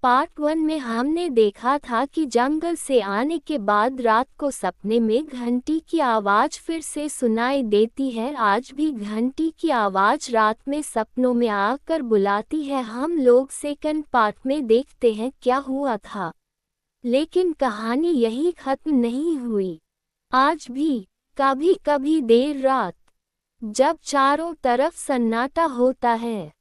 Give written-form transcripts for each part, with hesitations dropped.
Part 1 में हमने देखा था कि जंगल से आने के बाद रात को सपने में घंटी की आवाज़ फिर से सुनाई देती है। आज भी घंटी की आवाज़ रात में सपनों में आकर बुलाती है। हम लोग सेकंड पार्ट में देखते हैं क्या हुआ था, लेकिन कहानी यही खत्म नहीं हुई। आज भी कभी कभी देर रात जब चारों तरफ सन्नाटा होता है,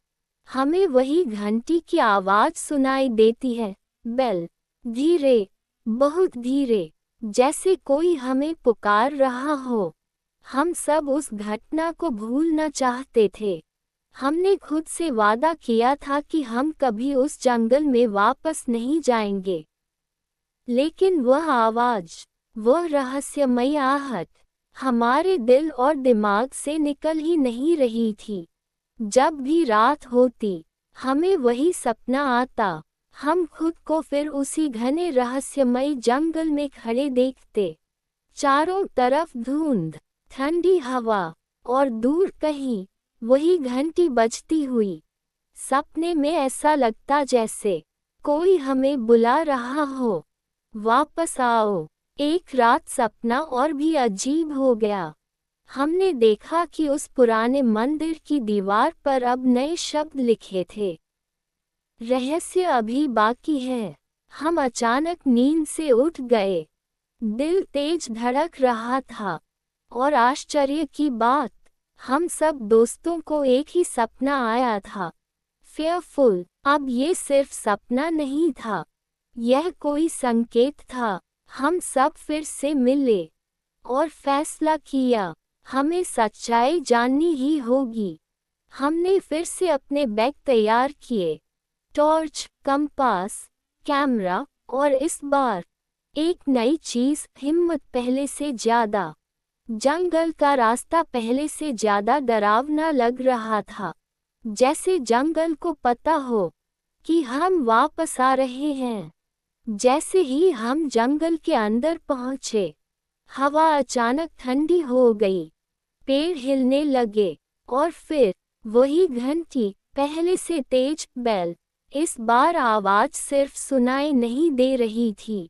हमें वही घंटी की आवाज़ सुनाई देती है। बेल, धीरे, बहुत धीरे, जैसे कोई हमें पुकार रहा हो। हम सब उस घटना को भूलना चाहते थे। हमने खुद से वादा किया था कि हम कभी उस जंगल में वापस नहीं जाएंगे। लेकिन वह आवाज़, वह रहस्यमयी आहट हमारे दिल और दिमाग से निकल ही नहीं रही थी। जब भी रात होती, हमें वही सपना आता। हम खुद को फिर उसी घने रहस्यमयी जंगल में खड़े देखते। चारों तरफ धुंध, ठंडी हवा और दूर कहीं वही घंटी बजती हुई। सपने में ऐसा लगता जैसे कोई हमें बुला रहा हो, वापस आओ। एक रात सपना और भी अजीब हो गया। हमने देखा कि उस पुराने मंदिर की दीवार पर अब नए शब्द लिखे थे। रहस्य अभी बाकी है। हम अचानक नींद से उठ गए। दिल तेज धड़क रहा था और आश्चर्य की बात, हम सब दोस्तों को एक ही सपना आया था। फेयरफुल। अब ये सिर्फ सपना नहीं था, यह कोई संकेत था। हम सब फिर से मिले और फैसला किया, हमें सच्चाई जाननी ही होगी। हमने फिर से अपने बैग तैयार किए, टॉर्च, कंपास, कैमरा, और इस बार एक नई चीज़, हिम्मत पहले से ज़्यादा। जंगल का रास्ता पहले से ज़्यादा डरावना लग रहा था, जैसे जंगल को पता हो कि हम वापस आ रहे हैं। जैसे ही हम जंगल के अंदर पहुँचे, हवा अचानक ठंडी हो गई, पेड़ हिलने लगे और फिर वही घंटी, पहले से तेज बेल। इस बार आवाज़ सिर्फ सुनाई नहीं दे रही थी,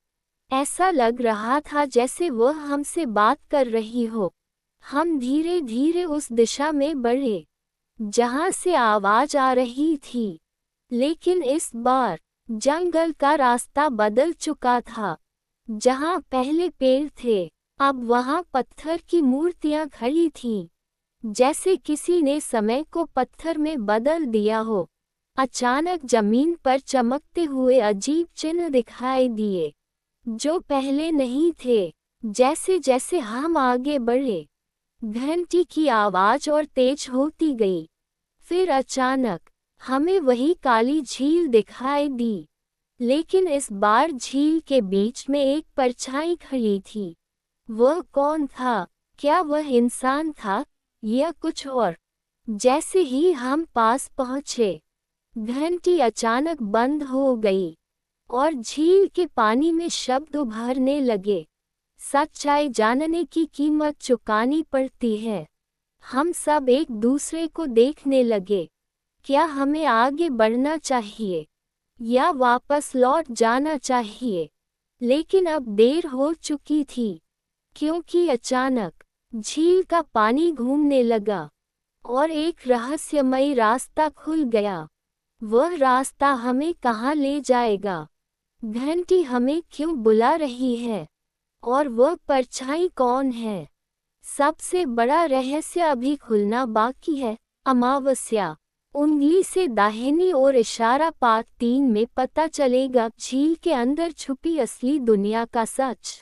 ऐसा लग रहा था जैसे वह हमसे बात कर रही हो। हम धीरे धीरे उस दिशा में बढ़े जहाँ से आवाज़ आ रही थी, लेकिन इस बार जंगल का रास्ता बदल चुका था। जहाँ पहले पेड़ थे, अब वहाँ पत्थर की मूर्तियाँ खड़ी थीं, जैसे किसी ने समय को पत्थर में बदल दिया हो। अचानक जमीन पर चमकते हुए अजीब चिन्ह दिखाई दिए, जो पहले नहीं थे। जैसे जैसे हम आगे बढ़े, घंटी की आवाज़ और तेज होती गई। फिर अचानक हमें वही काली झील दिखाई दी, लेकिन इस बार झील के बीच में एक परछाई खड़ी थी। वह कौन था? क्या वह इंसान था या कुछ और? जैसे ही हम पास पहुँचे, घंटी अचानक बंद हो गई और झील के पानी में शब्द उभरने लगे। सच्चाई जानने की कीमत चुकानी पड़ती है। हम सब एक दूसरे को देखने लगे। क्या हमें आगे बढ़ना चाहिए या वापस लौट जाना चाहिए? लेकिन अब देर हो चुकी थी, क्योंकि अचानक झील का पानी घूमने लगा और एक रहस्यमयी रास्ता खुल गया। वह रास्ता हमें कहाँ ले जाएगा? घंटी हमें क्यों बुला रही है? और वह परछाई कौन है? सबसे बड़ा रहस्य अभी खुलना बाकी है। अमावस्या, उंगली से दाहिनी ओर इशारा। पार्ट 3 में पता चलेगा झील के अंदर छुपी असली दुनिया का सच।